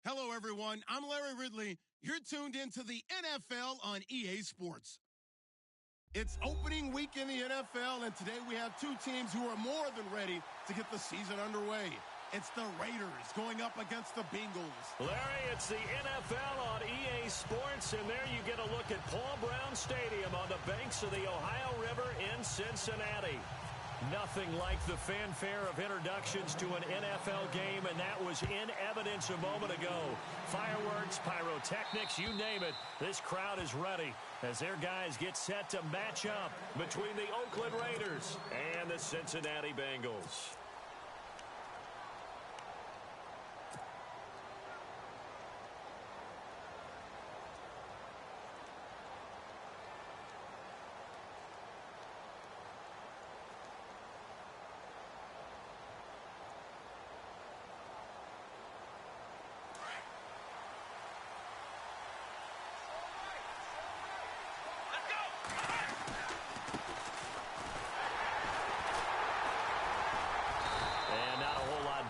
Hello, everyone. I'm Larry Ridley. You're tuned into the NFL on EA Sports. It's opening week in the NFL, and today we have two teams who are more than ready to get the season underway. It's the Raiders going up against the Bengals. Larry, it's the NFL on EA Sports, and there you get a look at Paul Brown Stadium on the banks of the Ohio River in Cincinnati. Nothing like the fanfare of introductions to an NFL game, and that was in evidence a moment ago. Fireworks, pyrotechnics, you name it. This crowd is ready as their guys get set to match up between the Oakland Raiders and the Cincinnati Bengals.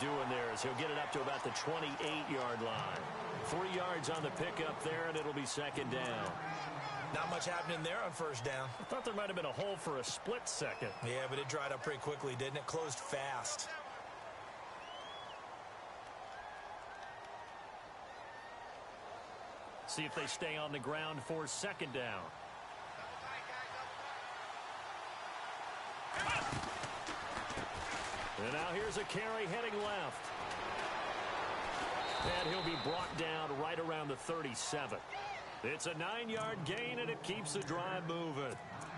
Doing there is he'll get it up to about the 28-yard line. 3 yards on the pickup there, and it'll be second down. Not much happening there on first down. I thought there might have been a hole for a split second. Yeah, but it dried up pretty quickly, didn't it? Closed fast. See if they stay on the ground for second down. And now here's a carry heading left. And he'll be brought down right around the 37. It's a 9-yard gain, and it keeps the drive moving.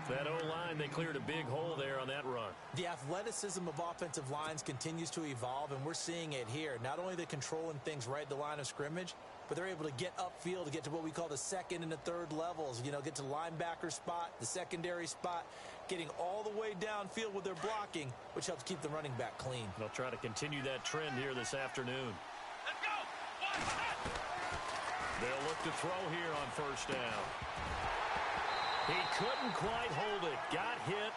That O-line, they cleared a big hole there on that run. The athleticism of offensive lines continues to evolve, and we're seeing it here. Not only are they controlling things right at the line of scrimmage, but they're able to get upfield to get to what we call the second and the third levels. You know, get to the linebacker spot, the secondary spot, getting all the way downfield with their blocking, which helps keep the running back clean. They'll try to continue that trend here this afternoon. Let's go! They'll look to throw here on first down. He couldn't quite hold it. Got hit.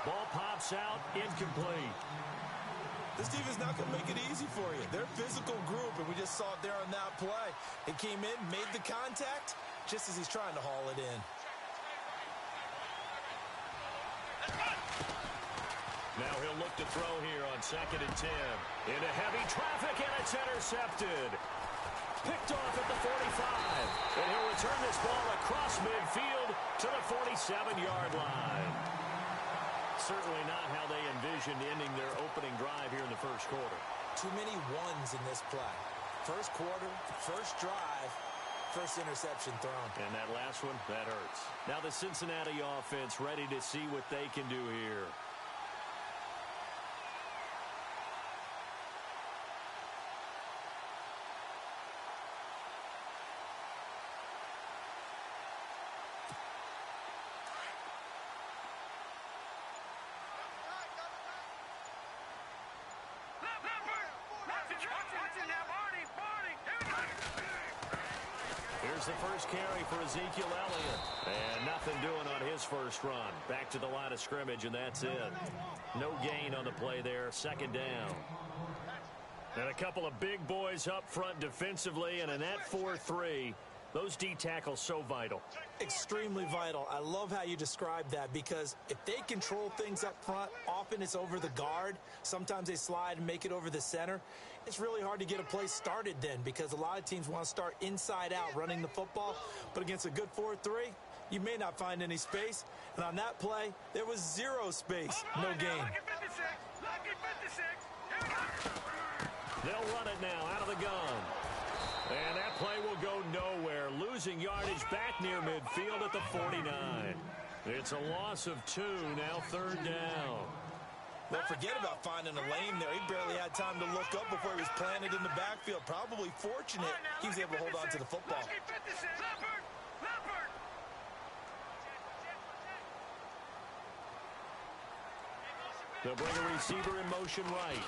Ball pops out. Incomplete. This defense not going to make it easy for you. They're a physical group, and we just saw it there on that play. It came in, made the contact, just as he's trying to haul it in. Now he'll look to throw here on 2nd and 10. Into heavy traffic, and it's intercepted. Picked off at the 45. And he'll return this ball across midfield to the 47-yard line. Certainly not how they envisioned ending their opening drive here in the first quarter. Too many ones in this play. First quarter, first drive, first interception thrown. And that last one, that hurts. Now the Cincinnati offense ready to see what they can do here. Here's the first carry for Ezekiel Elliott. And nothing doing on his first run. Back to the line of scrimmage, and that's it. No gain on the play there. Second down. And a couple of big boys up front defensively, and in that 4-3, those D tackles so vital. Extremely vital. I love how you describe that, because if they control things up front, often it's over the guard. Sometimes they slide and make it over the center. It's really hard to get a play started then, because a lot of teams want to start inside out running the football. But against a good 4-3, you may not find any space. And on that play, there was zero space. No gain. They'll run it now out of the gun. And that play will go nowhere, losing yardage back near midfield at the 49. It's a loss of 2, now third down. Well, forget about finding a lane there. He barely had time to look up before he was planted in the backfield. Probably fortunate he was able to hold on to the football. They'll bring a receiver in motion right.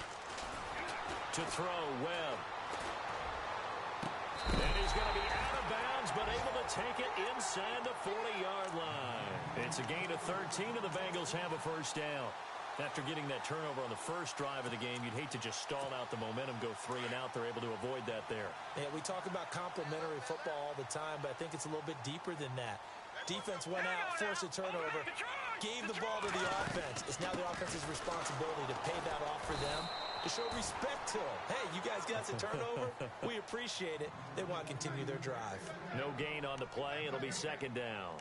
To throw, Webb. And he's going to be out of bounds, but able to take it inside the 40-yard line. It's a gain of 13, and the Bengals have a first down. After getting that turnover on the first drive of the game, you'd hate to just stall out the momentum, go 3 and out. They're able to avoid that there. Yeah, we talk about complementary football all the time, but I think it's a little bit deeper than that. Defense went out, forced a turnover, gave the ball to the offense. It's now the offense's responsibility to pay that off for them, to show respect to them. Hey, you guys got us a turnover. We appreciate it. They want to continue their drive. No gain on the play. It'll be second down.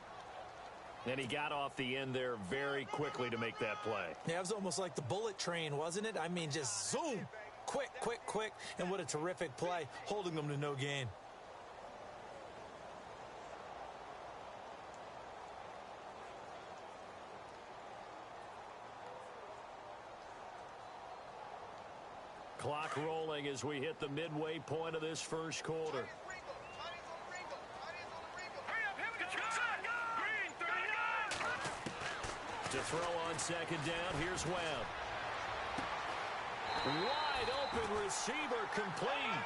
And he got off the end there very quickly to make that play. Yeah, it was almost like the bullet train, wasn't it? I mean, just zoom. Quick, quick, quick. And what a terrific play, holding them to no gain. Clock rolling as we hit the midway point of this first quarter. To throw on second down, here's Webb. Wide open receiver complete.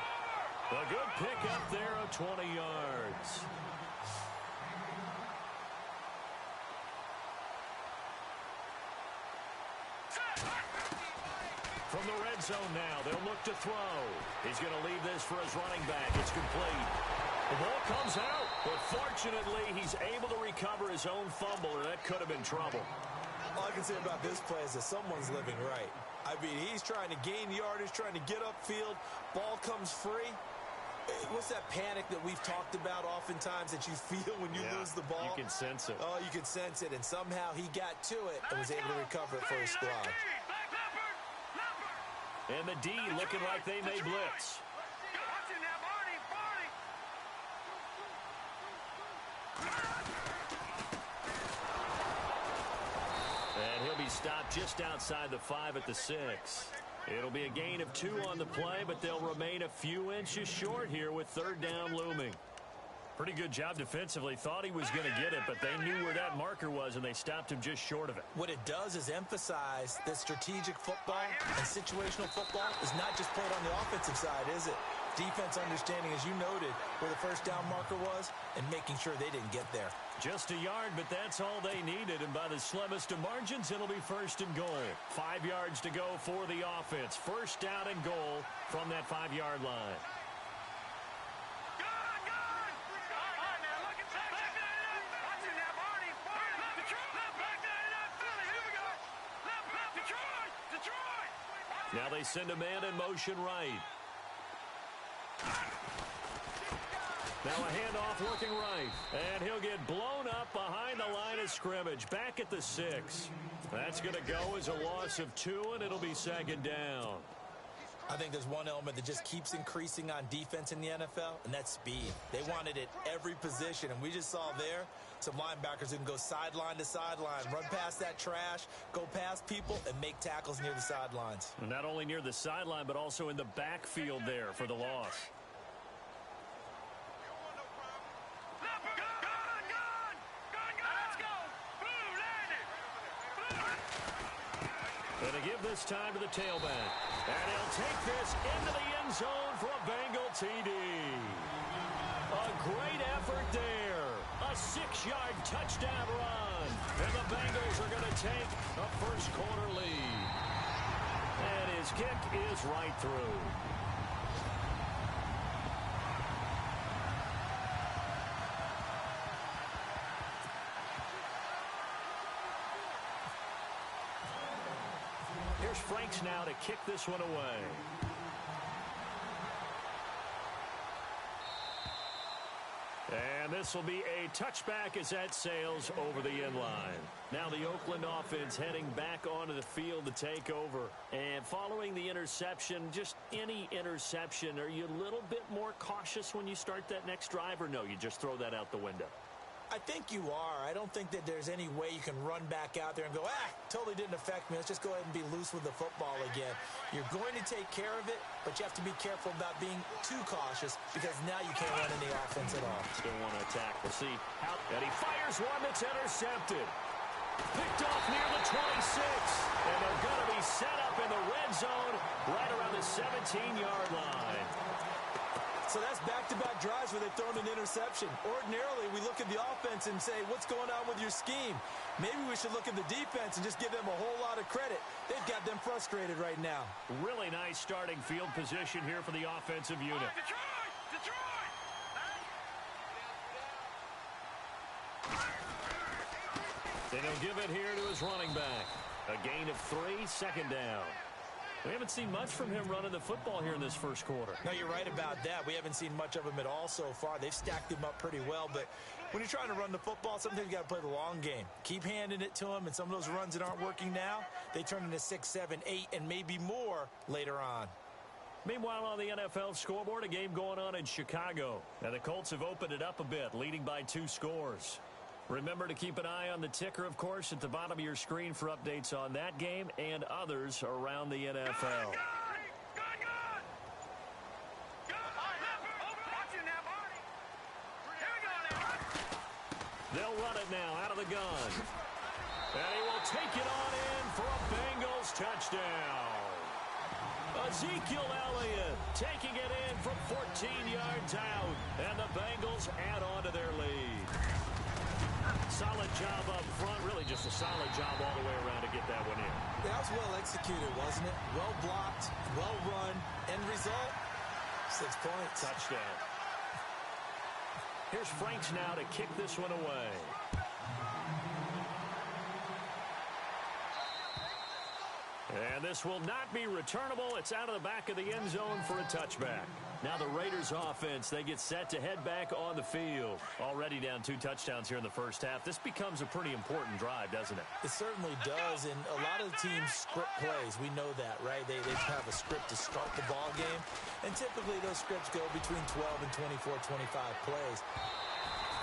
A good pickup there of 20 yards. From the red zone now, they'll look to throw. He's going to leave this for his running back. It's complete. The ball comes out, but fortunately, he's able to recover his own fumble, and that could have been trouble. All I can say about this play is that someone's living right. I mean, he's trying to gain yardage, trying to get upfield. Ball comes free. What's that panic that we've talked about oftentimes that you feel when you lose the ball? You can sense it. Oh, you can sense it, and somehow he got to it and was able to recover it for his squad. And the D looking like they may blitz. And he'll be stopped just outside the 5 at the 6. It'll be a gain of 2 on the play, but they'll remain a few inches short here with third down looming. Pretty good job defensively. Thought he was going to get it, but they knew where that marker was, and they stopped him just short of it. What it does is emphasize that strategic football and situational football is not just played on the offensive side, is it? Defense understanding, as you noted, where the first down marker was and making sure they didn't get there. Just a yard, but that's all they needed, and by the slimmest of margins, it'll be first and goal. 5 yards to go for the offense. First down and goal from that 5-yard line. Now they send a man in motion right. Now a handoff looking right. And he'll get blown up behind the line of scrimmage. Back at the 6. That's going to go as a loss of 2, and it'll be second down. I think there's one element that just keeps increasing on defense in the NFL, and that's speed. They want it at every position, and we just saw there some linebackers who can go sideline to sideline, run past that trash, go past people, and make tackles near the sidelines. And not only near the sideline, but also in the backfield there for the loss. Going to give this time to the tailback. And he'll take this into the end zone for a Bengal TD. A great effort there. A 6-yard touchdown run. And the Bengals are going to take a first quarter lead. And his kick is right through. Here's Franks now to kick this one away. And this will be a touchback as that sails over the end line. Now the Oakland offense heading back onto the field to take over. And following the interception, just any interception, are you a little bit more cautious when you start that next drive, or no, you just throw that out the window? I think you are. I don't think that there's any way you can run back out there and go, totally didn't affect me. Let's just go ahead and be loose with the football again. You're going to take care of it, but you have to be careful about being too cautious because now you can't run any offense at all. Still want to attack. We'll see how. And he fires one that's intercepted. Picked off near the 26. And they're going to be set up in the red zone right around the 17-yard line. So that's back-to-back drives where they've thrown an interception. Ordinarily, we look at the offense and say, what's going on with your scheme? Maybe we should look at the defense and just give them a whole lot of credit. They've got them frustrated right now. Really nice starting field position here for the offensive unit. Detroit! And he'll give it here to his running back. A gain of 3, second down. We haven't seen much from him running the football here in this first quarter. No, you're right about that. We haven't seen much of him at all so far. They've stacked him up pretty well, but when you're trying to run the football, sometimes you got to play the long game. Keep handing it to him, and some of those runs that aren't working now, they turn into 6, 7, 8, and maybe more later on. Meanwhile, on the NFL scoreboard, a game going on in Chicago. And the Colts have opened it up a bit, leading by 2 scores. Remember to keep an eye on the ticker, of course, at the bottom of your screen for updates on that game and others around the NFL. They'll run it now out of the gun. And he will take it on in for a Bengals touchdown. Ezekiel Elliott taking it in from 14 yards out. And the Bengals add on to their lead. Solid job up front. Really just a solid job all the way around to get that one in. That was well executed, wasn't it? Well blocked, well run. End result, 6 points. Touchdown. Here's Franks now to kick this one away. And this will not be returnable. It's out of the back of the end zone for a touchback. Now the Raiders offense, they get set to head back on the field. Already down 2 touchdowns here in the first half. This becomes a pretty important drive, doesn't it? It certainly does, and a lot of the teams script plays. We know that, right? They have a script to start the ball game, and typically those scripts go between 12 and 24, 25 plays.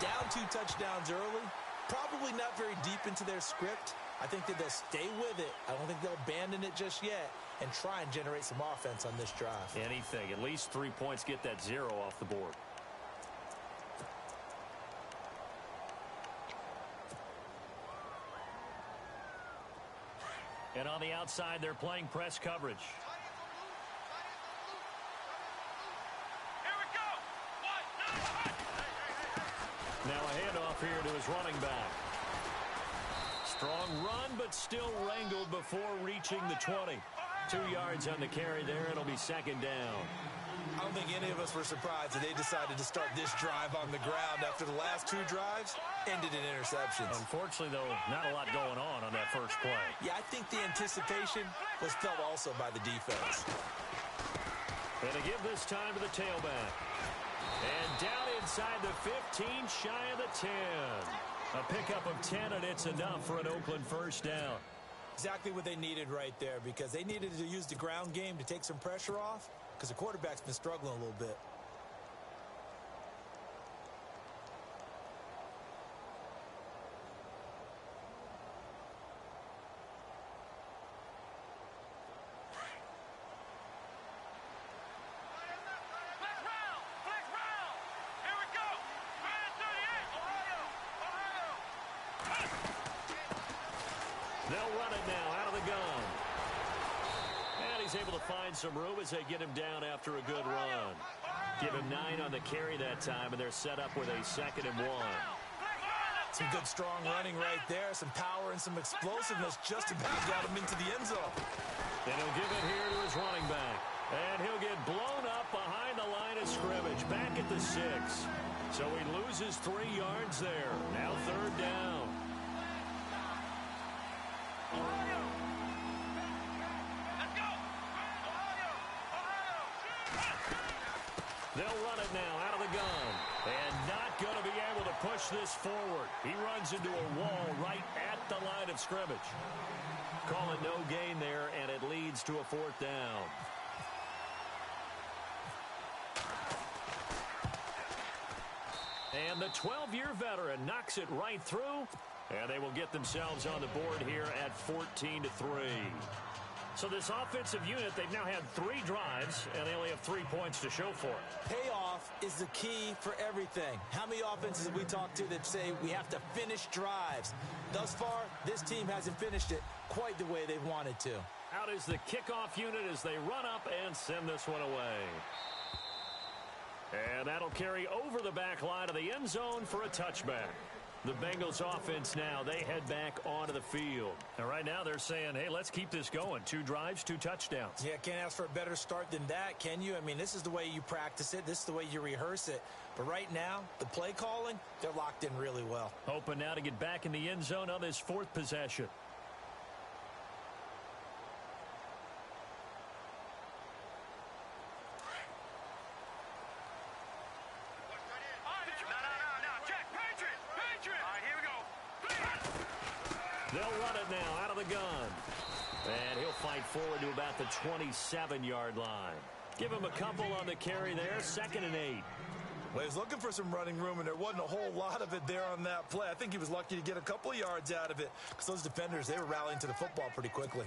Down 2 touchdowns early, probably not very deep into their script. I think that they'll stay with it. I don't think they'll abandon it just yet and try and generate some offense on this drive. Anything. At least 3 points, get that 0 off the board. And on the outside, they're playing press coverage. Now a handoff here to his running back. Strong run, but still wrangled before reaching the 20. 2 yards on the carry there. It'll be second down. I don't think any of us were surprised that they decided to start this drive on the ground after the last 2 drives ended in interceptions. Unfortunately, though, not a lot going on that first play. Yeah, I think the anticipation was felt also by the defense. And to give this time to the tailback. And down inside the 15, shy of the 10. A pickup of 10, and it's enough for an Oakland first down. Exactly what they needed right there, because they needed to use the ground game to take some pressure off, because the quarterback's been struggling a little bit. They'll run it now out of the gun. And he's able to find some room as they get him down after a good run. Give him 9 on the carry that time, and they're set up with a 2nd and 1. Some good strong running right there. Some power and some explosiveness just about got him into the end zone. And he'll give it here to his running back. And he'll get blown up behind the line of scrimmage. Back at the 6. So he loses 3 yards there. Now 3rd down. They'll run it now out of the gun. And not going to be able to push this forward. He runs into a wall right at the line of scrimmage. Call it no gain there, and it leads to a 4th down. And the 12-year veteran knocks it right through, and they will get themselves on the board here at 14-3. So this offensive unit, they've now had 3 drives, and they only have 3 points to show for it. Payoff is the key for everything. How many offenses have we talked to that say we have to finish drives? Thus far, this team hasn't finished it quite the way they wanted to. Out is the kickoff unit as they run up and send this one away. And that'll carry over the back line of the end zone for a touchback. The Bengals offense now, they head back onto the field. And right now they're saying, hey, let's keep this going. 2 drives, 2 touchdowns. Yeah, can't ask for a better start than that, can you? I mean, this is the way you practice it. This is the way you rehearse it. But right now, the play calling, they're locked in really well. Hoping now to get back in the end zone on this 4th possession. They'll run it now out of the gun. And he'll fight forward to about the 27-yard line. Give him a couple on the carry there, 2nd and 8. Well, he was looking for some running room, and there wasn't a whole lot of it there on that play. I think he was lucky to get a couple of yards out of it because those defenders, they were rallying to the football pretty quickly.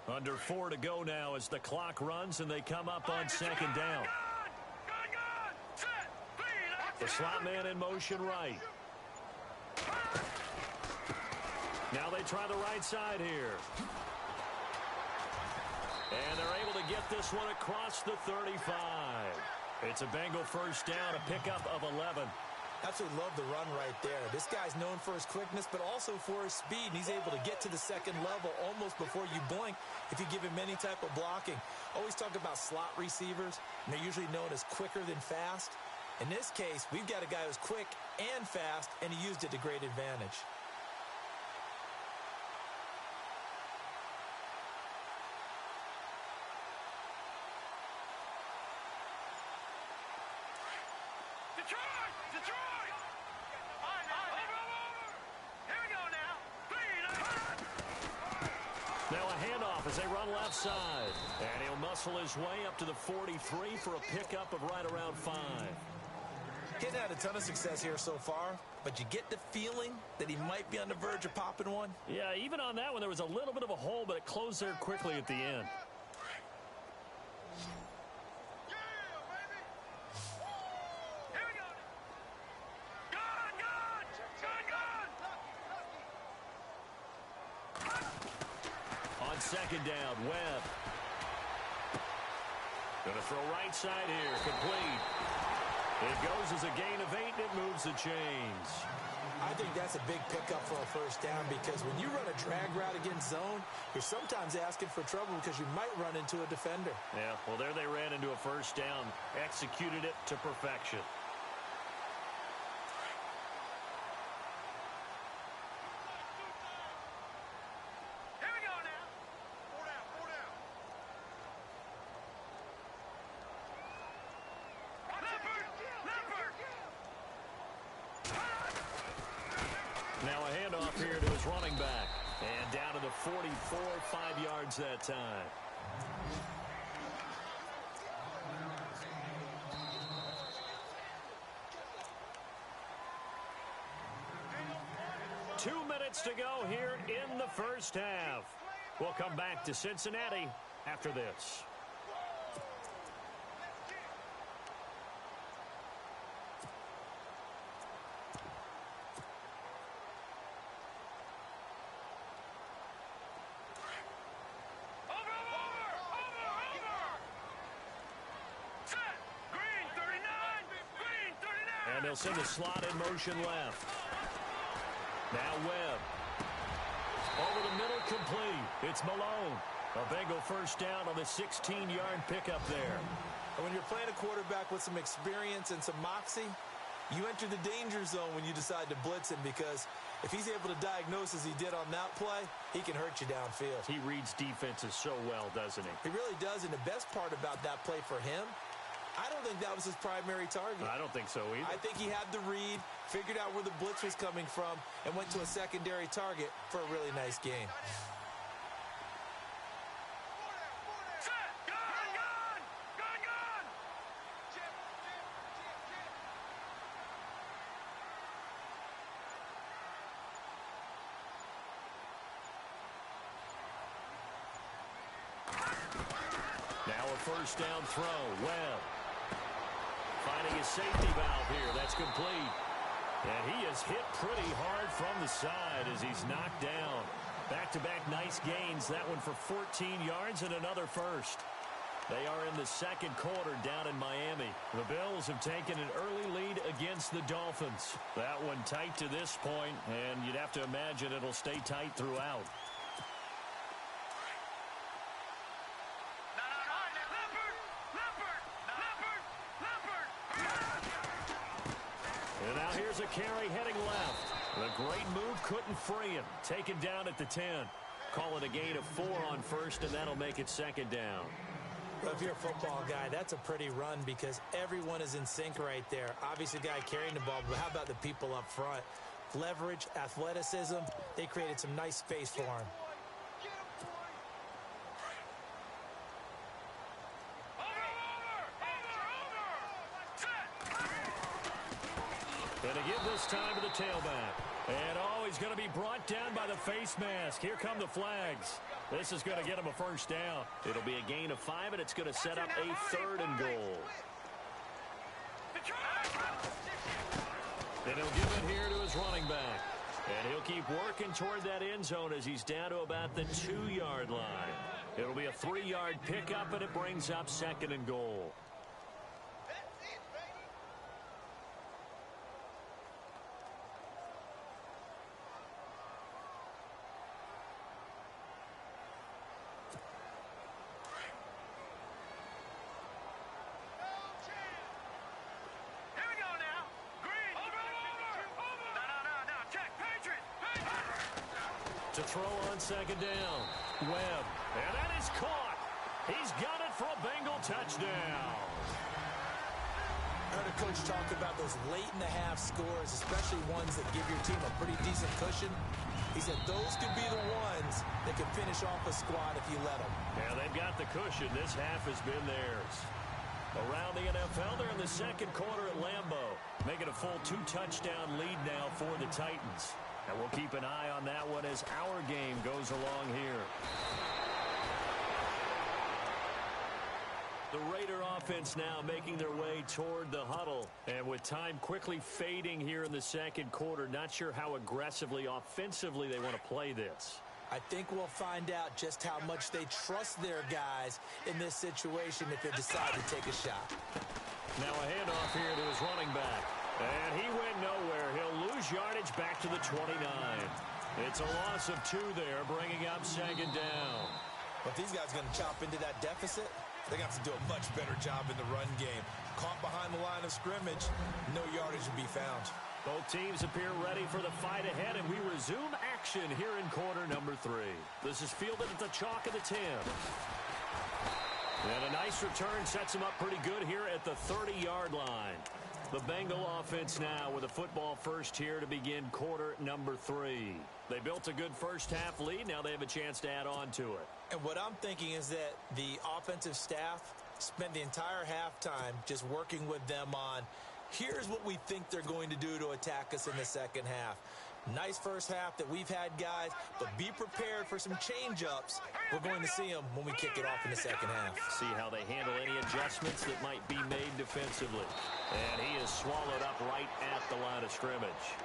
Under 4 to go now as the clock runs and they come up on 2nd down. The slot man in motion right. Now they try the right side here. And they're able to get this one across the 35. It's a Bengal first down, a pickup of 11. Absolutely love the run right there. This guy's known for his quickness, but also for his speed. And he's able to get to the 2nd level almost before you blink if you give him any type of blocking. Always talk about slot receivers, and they're usually known as quicker than fast. In this case, we've got a guy who's quick and fast, and he used it to great advantage. Now a handoff as they run left side. And he'll muscle his way up to the 43 for a pickup of right around 5. Getting had a ton of success here so far, but you get the feeling that he might be on the verge of popping one. Yeah, even on that one, there was a little bit of a hole, but it closed there quickly at the end. On 2nd down, Webb. Gonna throw right side here, complete. It goes as a gain of 8, and it moves the chains. I think that's a big pickup for a first down because when you run a drag route against zone, you're sometimes asking for trouble because you might run into a defender. Yeah, well, there they ran into a first down, executed it to perfection. Now a handoff here to his running back. And down to the 44, 5 yards that time. Two minutes to go here in the first half. We'll come back to Cincinnati after this. And they'll send the slot in motion left. Now Webb. Over the middle, complete. It's Malone. A Bengal first down on the 16-yard pickup there. And when you're playing a quarterback with some experience and some moxie, you enter the danger zone when you decide to blitz him because if he's able to diagnose as he did on that play, he can hurt you downfield. He reads defenses so well, doesn't he? He really does, and the best part about that play for him, I don't think that was his primary target. I don't think so either. I think he had the read, figured out where the blitz was coming from, and went to a secondary target for a really nice gain. Now a first down throw. Webb finding a safety valve here. That's complete. And he is hit pretty hard from the side as he's knocked down. Back-to-back nice gains. That one for 14 yards and another first. They are in the second quarter down in Miami. The Bills have taken an early lead against the Dolphins. That one tight to this point, and you'd have to imagine it'll stay tight throughout. And now here's a carry heading left. The great move couldn't free him. Taken down at the 10. Call it a gain of 4 on first, and that'll make it second down. Well, if you're a football guy, that's a pretty run because everyone is in sync right there. Obviously, the guy carrying the ball, but how about the people up front? Leverage, athleticism, they created some nice space for him. Going to give this time to the tailback. And, he's going to be brought down by the face mask. Here come the flags. This is going to get him a first down. It'll be a gain of 5, and it's going to set up a 3rd and goal. And he'll give it here to his running back. And he'll keep working toward that end zone as he's down to about the 2-yard line. It'll be a 3-yard pickup, and it brings up 2nd and goal. To throw on 2nd down. Webb. And that is caught. He's got it for a Bengal touchdown. I heard a coach talk about those late-in-the-half scores, especially ones that give your team a pretty decent cushion. He said those could be the ones that could finish off a squad if you let them. Yeah, they've got the cushion. This half has been theirs. Around the NFL, they're in the second quarter at Lambeau, making a full 2-touchdown lead now for the Titans. And we'll keep an eye on that one as our game goes along here. The Raider offense now making their way toward the huddle. And with time quickly fading here in the second quarter, not sure how aggressively, offensively they want to play this. I think we'll find out just how much they trust their guys in this situation if they decide to take a shot. Now a handoff here to his running back. And he went nowhere. He'll lose yardage back to the 29. It's a loss of 2 there, bringing up 2nd down. But these guys are going to chop into that deficit. They're going to have to do a much better job in the run game. Caught behind the line of scrimmage, no yardage to be found. Both teams appear ready for the fight ahead, and we resume action here in quarter number 3. This is fielded at the chalk of the 10. And a nice return sets him up pretty good here at the 30-yard line. The Bengal offense now with a football first here to begin quarter number 3. They built a good first-half lead. Now they have a chance to add on to it. And what I'm thinking is that the offensive staff spent the entire halftime just working with them on, here's what we think they're going to do to attack us in the second half. Nice first half that we've had, guys, but be prepared for some change-ups. We're going to see them when we kick it off in the second half. See how they handle any adjustments that might be made defensively. And he is swallowed up right at the line of scrimmage.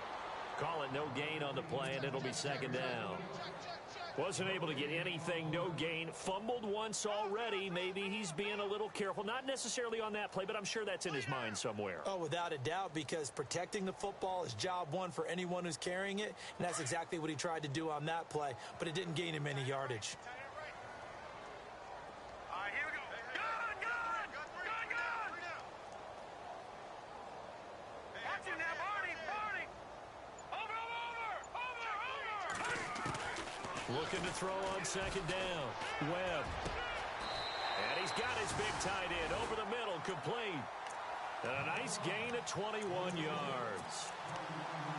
Call it no gain on the play, and it'll be 2nd down. Wasn't able to get anything, no gain. Fumbled once already. Maybe he's being a little careful. Not necessarily on that play, but I'm sure that's in his mind somewhere. Oh, without a doubt, because protecting the football is job one for anyone who's carrying it, and that's exactly what he tried to do on that play, but it didn't gain him any yardage. All right, here we go. Gun! Watch him now, Barney! Over! Looking to throw on 2nd down. Webb. And he's got his big tight end over the middle, complete. And a nice gain of 21 yards.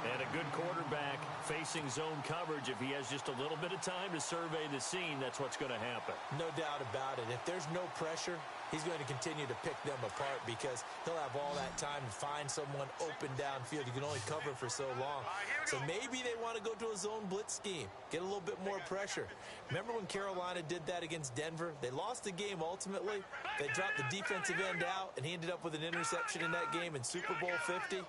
And a good quarterback facing zone coverage. If he has just a little bit of time to survey the scene, that's what's going to happen. No doubt about it. If there's no pressure, he's going to continue to pick them apart because he'll have all that time to find someone open downfield. You can only cover for so long. So maybe they want to go to a zone blitz scheme, get a little bit more pressure. Remember when Carolina did that against Denver? They lost the game ultimately. They dropped the defensive end out, and he ended up with an interception in that game in Super Bowl 50.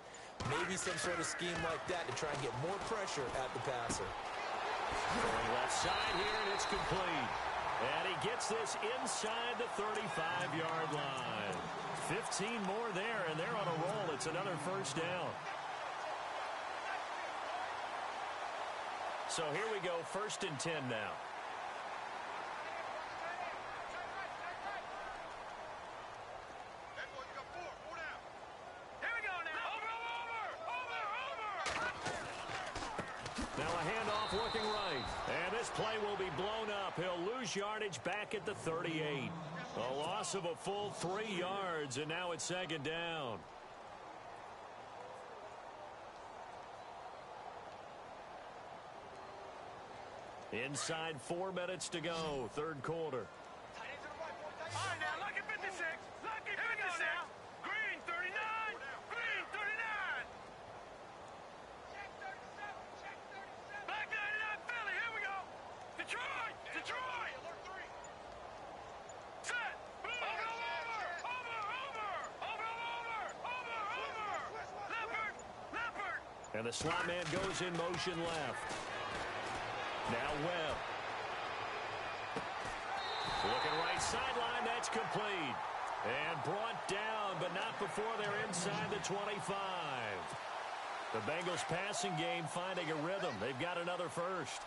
Maybe some sort of scheme like that to try and get more pressure at the passer. Going left side here, and it's complete. And he gets this inside the 35-yard line. 15 more there, and they're on a roll. It's another first down. So here we go, 1st and 10 now. Now a handoff looking right. And this play will be blown up. He'll lose yardage back at the 38. A loss of a full 3 yards, and now it's 2nd down. Inside 4 minutes to go, 3rd quarter. All right, now, look at 56. Look at 56. Green, 39. Green, 39. Check 37. Check 37. Black 99, Philly. Here we go. Detroit. Detroit. Set. Over, over. Over, over. Over, over. Over, over. Leopard. Leopard. And the slot man goes in motion left. Now Webb. Looking right sideline, that's complete. And brought down, but not before they're inside the 25. The Bengals passing game finding a rhythm. They've got another first.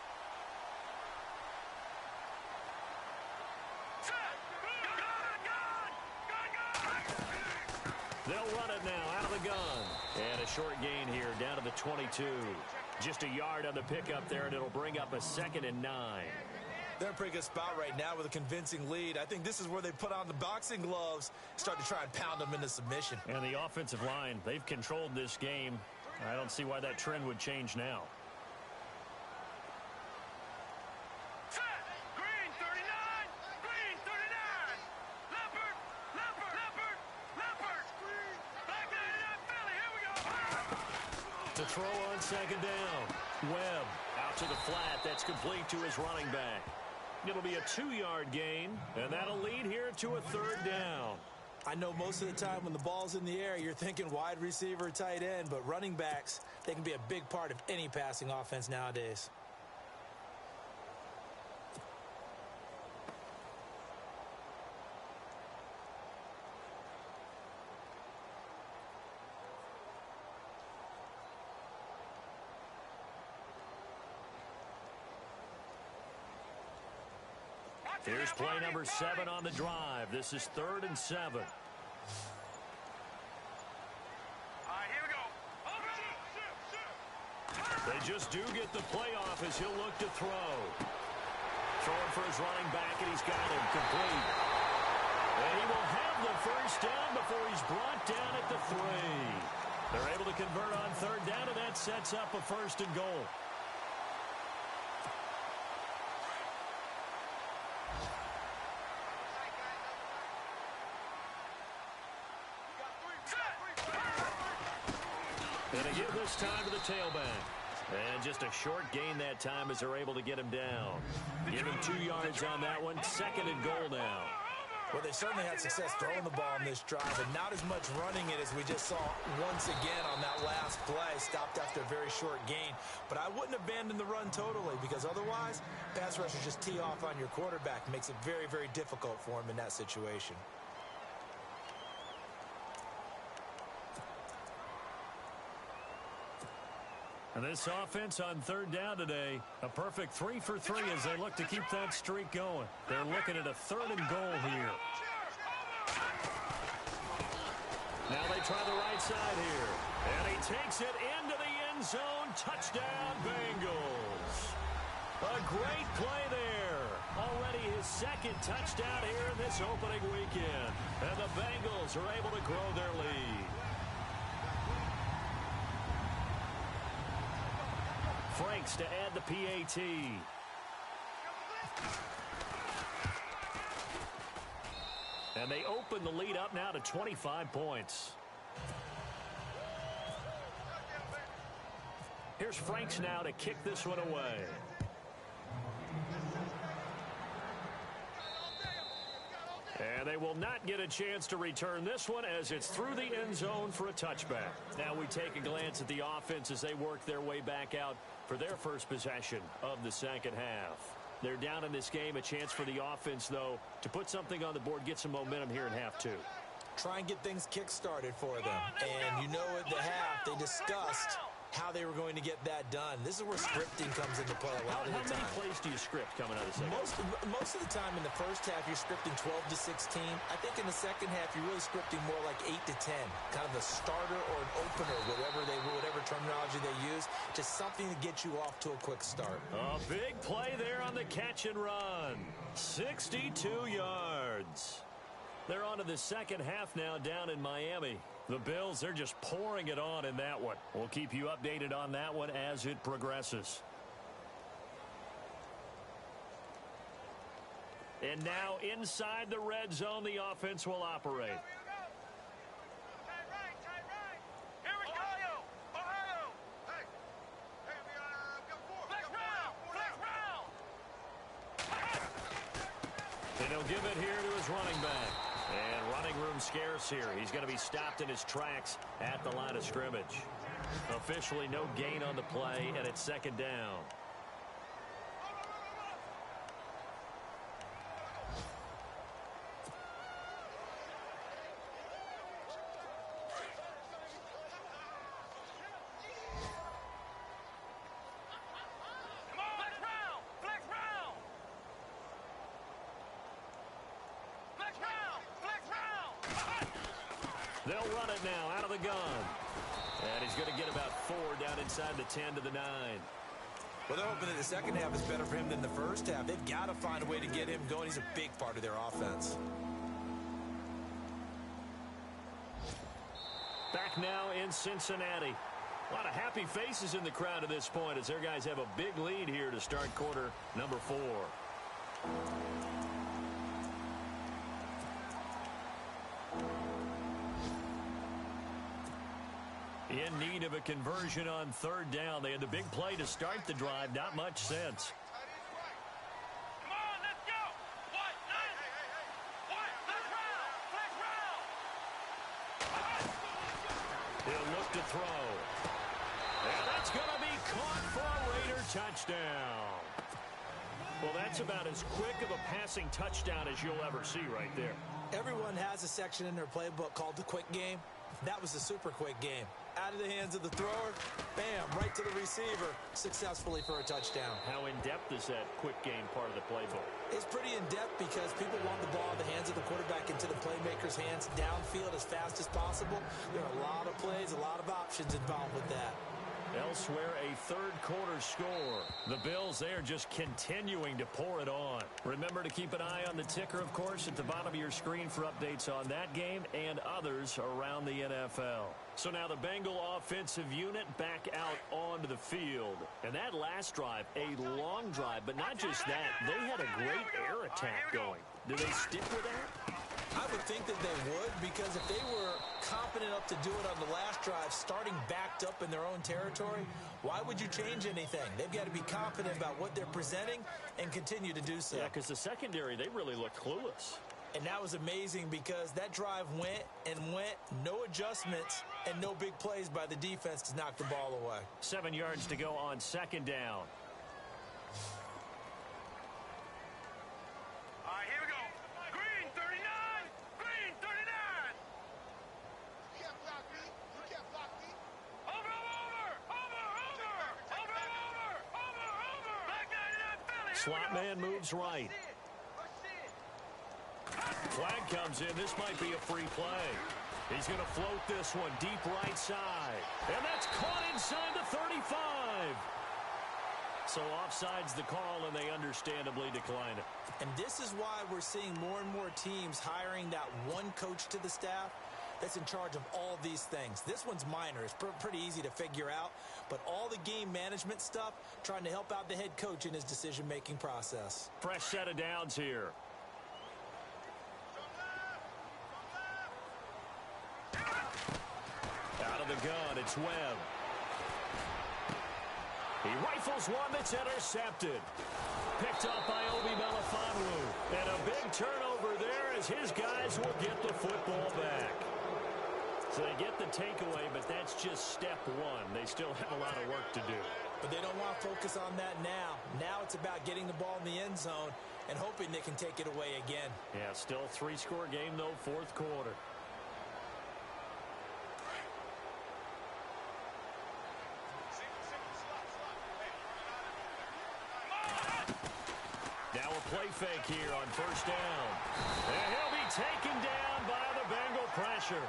They'll run it now out of the gun. And a short gain here down to the 22. Just a yard on the pickup there, and it'll bring up a 2nd and 9. They're in a pretty good spot right now with a convincing lead. I think this is where they put on the boxing gloves, start to try and pound them into submission. And the offensive line, they've controlled this game. I don't see why that trend would change now. Set. Green, 39. Green, 39. Leopard. Leopard. Leopard. Leopard. Black 99, Philly. Here we go. To throw on 2nd down. Webb out to the flat. That's complete to his running back. It'll be a 2-yard gain, and that'll lead here to a 3rd down. I know most of the time when the ball's in the air, you're thinking wide receiver, tight end, but running backs, they can be a big part of any passing offense nowadays. Here's play number 7 on the drive. This is 3rd and 7. All right, here we go. They just do get the play off as he'll look to throw. Throwing for his running back, and he's got him complete. And he will have the first down before he's brought down at the 3. They're able to convert on 3rd down, and that sets up a 1st and goal. And they give this time to the tailback. And just a short gain that time as they're able to get him down. Give him 2 yards on that one. 2nd and goal now. Well, they certainly had success throwing the ball on this drive, and not as much running it as we just saw once again on that last play. Stopped after a very short gain. But I wouldn't abandon the run totally, because otherwise, pass rushers just tee off on your quarterback. Makes it very, very difficult for him in that situation. And this offense on 3rd down today, a perfect 3 for 3 as they look to keep that streak going. They're looking at a 3rd and goal here. Now they try the right side here. And he takes it into the end zone. Touchdown, Bengals. A great play there. Already his 2nd touchdown here in this opening weekend. And the Bengals are able to grow their lead. Franks to add the PAT. And they open the lead up now to 25 points. Here's Franks now to kick this one away. And they will not get a chance to return this one as it's through the end zone for a touchback. Now we take a glance at the offense as they work their way back out for their first possession of the second half. They're down in this game. A chance for the offense, though, to put something on the board, get some momentum here in half two. Try and get things kick-started for them. And you know at the half, they discussed how they were going to get that done. This is where scripting comes into play a lot of the time. How many plays do you script coming out of the second? Most of the time in the first half, you're scripting 12 to 16. I think in the second half, you're really scripting more like 8 to 10. Kind of a starter or an opener, whatever terminology they use. Just something to get you off to a quick start. A big play there on the catch and run. 62 yards. They're on to the second half now down in Miami. The Bills, they're just pouring it on in that one. We'll keep you updated on that one as it progresses. And now inside the red zone, the offense will operate. Here we go. Ohio. Hey, we got flex round. And he'll give it here to his running back. And running room scarce here. He's going to be stopped in his tracks at the line of scrimmage. Officially no gain on the play, and it's second down. They'll run it now out of the gun. And he's going to get about 4 down inside the 10 to the 9. Well, they're hoping that the second half is better for him than the first half. They've got to find a way to get him going. He's a big part of their offense. Back now in Cincinnati. A lot of happy faces in the crowd at this point as their guys have a big lead here to start quarter number 4. In need of a conversion on third down. They had the big play to start the drive. Not much sense. Come on, let's go. What? What? Flex round. He'll look to throw. And that's going to be caught for a Raider touchdown. Well, that's about as quick of a passing touchdown as you'll ever see right there. Everyone has a section in their playbook called the quick game. That was a super quick game. Out of the hands of the thrower, bam, right to the receiver, successfully for a touchdown. How in-depth is that quick game part of the playbook? It's pretty in-depth because people want the ball in the hands of the quarterback into the playmaker's hands downfield as fast as possible. There are a lot of plays, a lot of options involved with that. Elsewhere, a third quarter score. The Bills, they are just continuing to pour it on. Remember to keep an eye on the ticker, of course, at the bottom of your screen for updates on that game and others around the NFL. So now the Bengal offensive unit back out onto the field. And that last drive, a long drive, but not just that. They had a great air attack going. Do they stick with that? I would think that they would, because if they were confident enough to do it on the last drive, starting backed up in their own territory, why would you change anything? They've got to be confident about what they're presenting and continue to do so. Yeah, because the secondary, they really looked clueless. And that was amazing because that drive went and went, no adjustments, and no big plays by the defense to knock the ball away. 7 yards to go on second down. All right, here we go. Green 39. Green 39. You can't block me. You can't block me. Over. Black 99 Philly. Slot man moves right. Flag comes in. This might be a free play. He's going to float this one deep right side. And that's caught inside the 35. So offside's the call, and they understandably decline it. And this is why we're seeing more and more teams hiring that one coach to the staff that's in charge of all these things. This one's minor. It's pretty easy to figure out. But all the game management stuff, trying to help out the head coach in his decision-making process. Fresh set of downs here. the gun. It's Webb. He rifles one that's intercepted. Picked up by Obi Melifonwu. And a big turnover there as his guys will get the football back. So they get the takeaway, but that's just step one. They still have a lot of work to do. But they don't want to focus on that now. Now it's about getting the ball in the end zone and hoping they can take it away again. Yeah, still a 3-score game, though, fourth quarter. Now a play fake here on first down. And he'll be taken down by the Bengal pressure.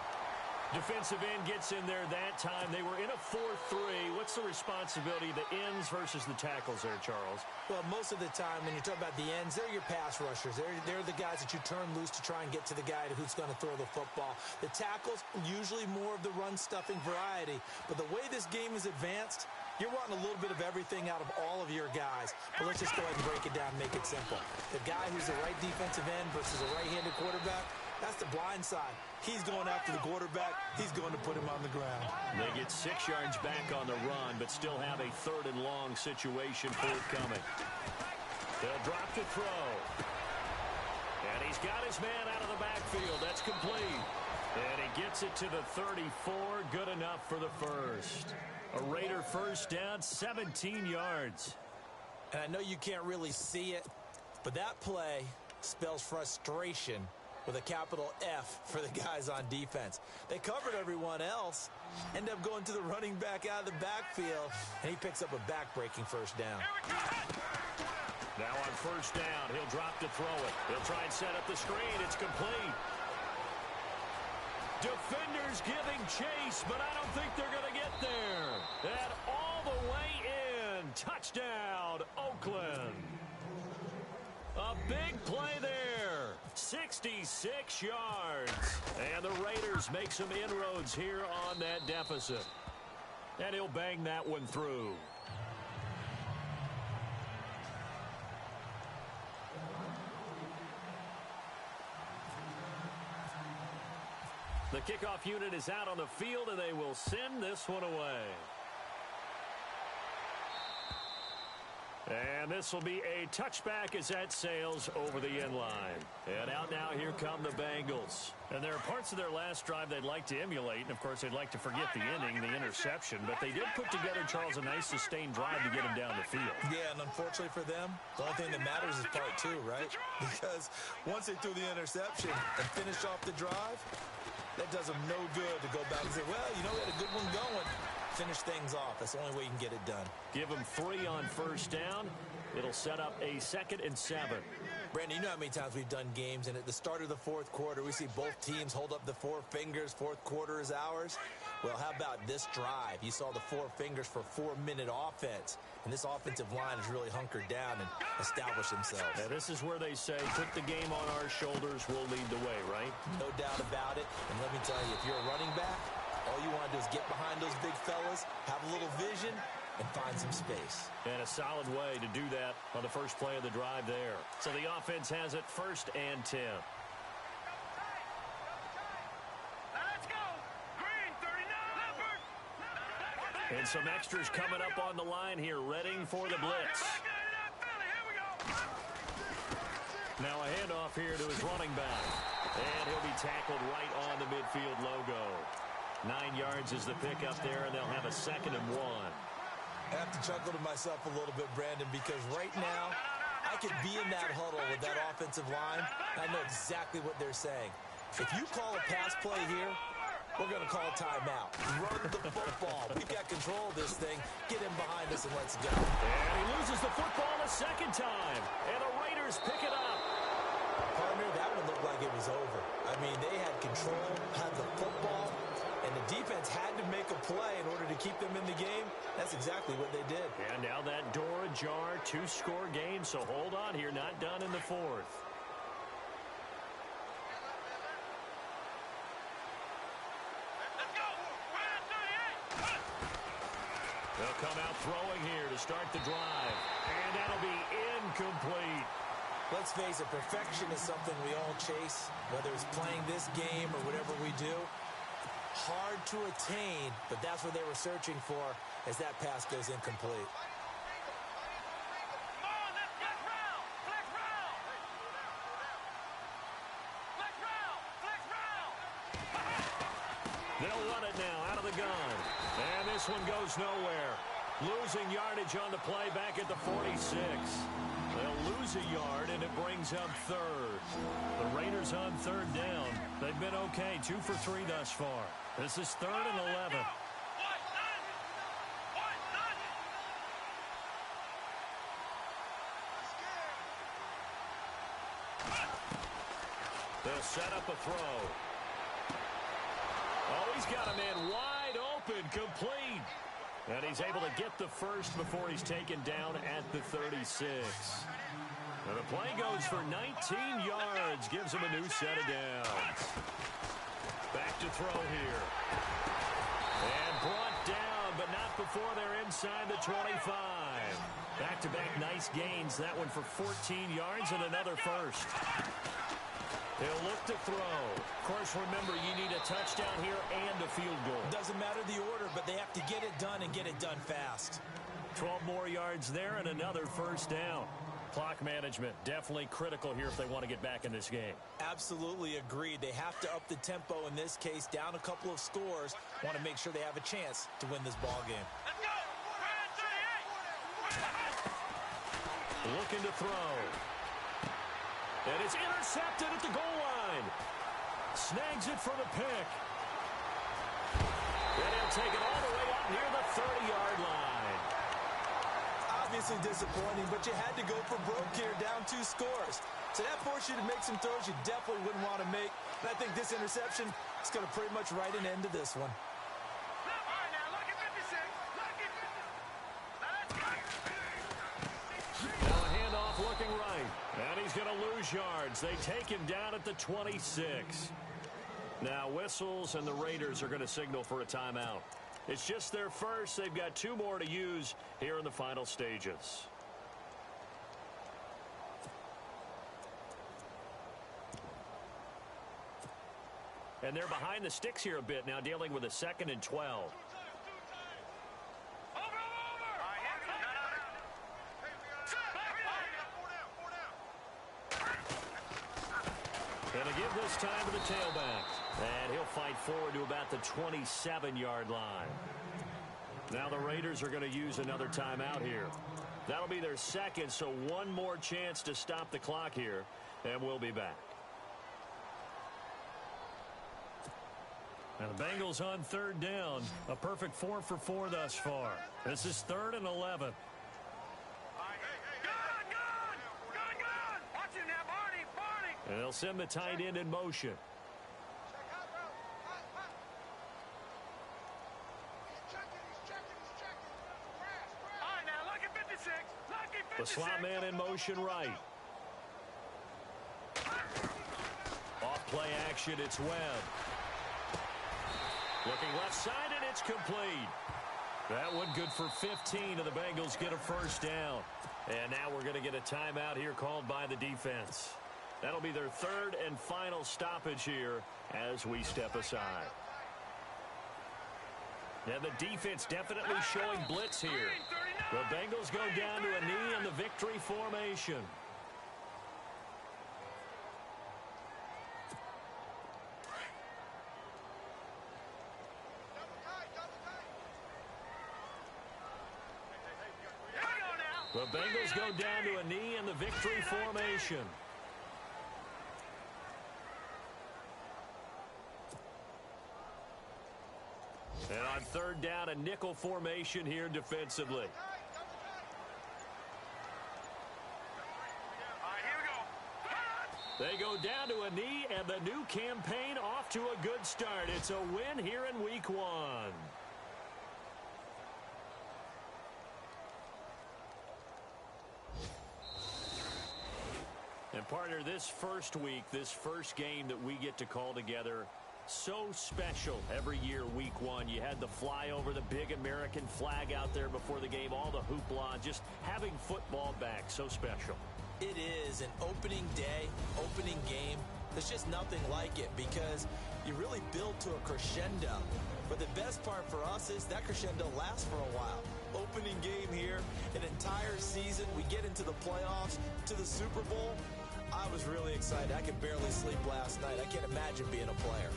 Defensive end gets in there that time. They were in a 4-3. What's the responsibility of the ends versus the tackles there, Charles? Well, most of the time when you talk about the ends, they're your pass rushers. They're the guys that you turn loose to try and get to the guy who's going to throw the football. The tackles, usually more of the run-stuffing variety. But the way this game is advanced, you're wanting a little bit of everything out of all of your guys. But let's just go ahead and break it down and make it simple. The guy who's the right defensive end versus a right-handed quarterback, that's the blind side. He's going after the quarterback. He's going to put him on the ground. They get 6 yards back on the run, but still have a 3rd and long situation forthcoming. They'll drop to throw. And he's got his man out of the backfield. That's complete. And he gets it to the 34. Good enough for the first. A Raider first down, 17 yards. And I know you can't really see it, but that play spells frustration with a capital F for the guys on defense. They covered everyone else, end up going to the running back out of the backfield, and he picks up a back-breaking first down. Now on first down, he'll drop to throw it. He'll try and set up the screen. It's complete. Defenders giving chase, but I don't think they're going to get there. And all the way in. Touchdown, Oakland. A big play there. 66 yards. And the Raiders make some inroads here on that deficit. And he'll bang that one through. The kickoff unit is out on the field, and they will send this one away. And this will be a touchback as that sails over the end line. And out now, here come the Bengals. And there are parts of their last drive they'd like to emulate. And, of course, they'd like to forget the inning, the interception. But they did put together, Charles, a nice sustained drive to get him down the field. Yeah, and unfortunately for them, the only thing that matters is part 2, right? Because once they threw the interception and finished off the drive, that does them no good to go back and say, well, you know, we had a good one going. Finish things off. That's the only way you can get it done. Give them 3 on first down. It'll set up a 2nd and 7. Brandon, you know how many times we've done games, and at the start of the fourth quarter, we see both teams hold up the 4 fingers. Fourth quarter is ours. Well, how about this drive? You saw the 4 fingers for 4-minute offense, and this offensive line has really hunkered down and established themselves. Now, this is where they say, put the game on our shoulders, we'll lead the way, right? No doubt about it. And let me tell you, if you're a running back, all you want to do is get behind those big fellas, have a little vision, and find some space. And a solid way to do that on the first play of the drive there. So the offense has it 1st and 10. Let's go. Green 39. And some extras coming up on the line here, readying for the blitz. Now a handoff here to his running back. And he'll be tackled right on the midfield logo. 9 yards is the pickup there, and they'll have a 2nd and 1. I have to chuckle to myself a little bit, Brandon, because right now I could be in that huddle with that offensive line. I know exactly what they're saying. If you call a pass play here, we're going to call a timeout. Run the football. We've got control of this thing. Get him behind us and let's go. And he loses the football a 2nd time. And the Raiders pick it up. Partner, that one looked like it was over. I mean, they had control, had the football, and the defense had to make a play in order to keep them in the game. That's exactly what they did. And now that door ajar, 2-score game, so hold on here, not done in the 4th. Let's go. They'll come out throwing here to start the drive. And that'll be incomplete. Let's face it, perfection is something we all chase, whether it's playing this game or whatever we do. hard to attain, but that's what they were searching for as that pass goes incomplete. They'll run it now out of the gun. And this one goes nowhere. Losing yardage on the play back at the 46. They'll lose a yard, and it brings up third. The Raiders on third down. They've been okay, 2 for 3 thus far. This is 3rd and 11. They'll set up a throw. Oh, he's got a man wide open, complete. And he's able to get the first before he's taken down at the 36. And the play goes for 19 yards, gives him a new set of downs. Back to throw here. And brought down, but not before they're inside the 25. Back-to-back nice gains, that one for 14 yards and another first. They'll look to throw. Of course, remember, you need a touchdown here and a field goal. Doesn't matter the order, but they have to get it done and get it done fast. 12 more yards there and another first down. Clock management, definitely critical here if they want to get back in this game. Absolutely agreed. They have to up the tempo in this case, down a couple of scores. Want to make sure they have a chance to win this ball game. Let's go! Looking to throw. And it's intercepted at the goal line. Snags it for the pick. And he'll take it all the way up near the 30-yard line. Obviously disappointing, but you had to go for broke here, down 2 scores. So that forced you to make some throws you definitely wouldn't want to make. And I think this interception is going to pretty much write an end to this one. All right, now, look at 56. Look at 56. Now a handoff looking right. And he's going to lose yards. They take him down at the 26. Now whistles and the Raiders are going to signal for a timeout. It's just their first. They've got 2 more to use here in the final stages. And they're behind the sticks here a bit now, dealing with a 2nd and 12. And to give this time to the tailback. And he'll fight forward to about the 27-yard line. Now the Raiders are going to use another timeout here. That'll be their second, so one more chance to stop the clock here. And we'll be back. And the Bengals on 3rd down. A perfect 4 for 4 thus far. This is 3rd and 11. And they'll send the tight end in motion. All right, now, look at 56. Look at 56. The slot man in motion right. Off play action, it's Webb. Looking left side, and it's complete. That one good for 15, and the Bengals get a first down. And now we're going to get a timeout here called by the defense. That'll be their 3rd and final stoppage here as we step aside. And the defense definitely showing blitz here. The Bengals go down to a knee in the victory formation. The Bengals go down to a knee in the victory formation. And on 3rd down, a nickel formation here defensively. They go down to a knee, and the new campaign off to a good start. It's a win here in Week 1. And partner, this first week, this first game that we get to call together, so special every year, Week 1. You had the flyover, the big American flag out there before the game, all the hoopla, just having football back, so special. It is an opening day, opening game, There's just nothing like it because you really build to a crescendo. But the best part for us is that crescendo lasts for a while. Opening game here, an entire season, we get into the playoffs, to the Super Bowl. I was really excited. I could barely sleep last night. I can't imagine being a player.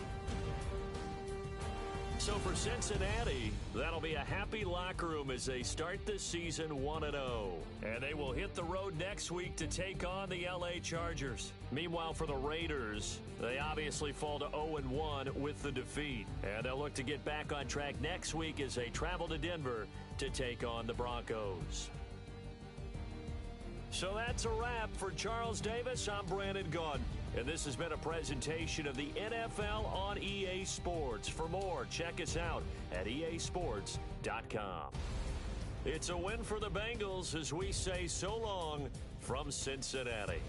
So for Cincinnati, that'll be a happy locker room as they start the season 1-0. And they will hit the road next week to take on the LA Chargers. Meanwhile, for the Raiders, they obviously fall to 0-1 with the defeat. And they'll look to get back on track next week as they travel to Denver to take on the Broncos. So that's a wrap. For Charles Davis, I'm Brandon Gaudin. And this has been a presentation of the NFL on EA Sports. For more, check us out at easports.com. It's a win for the Bengals as we say so long from Cincinnati.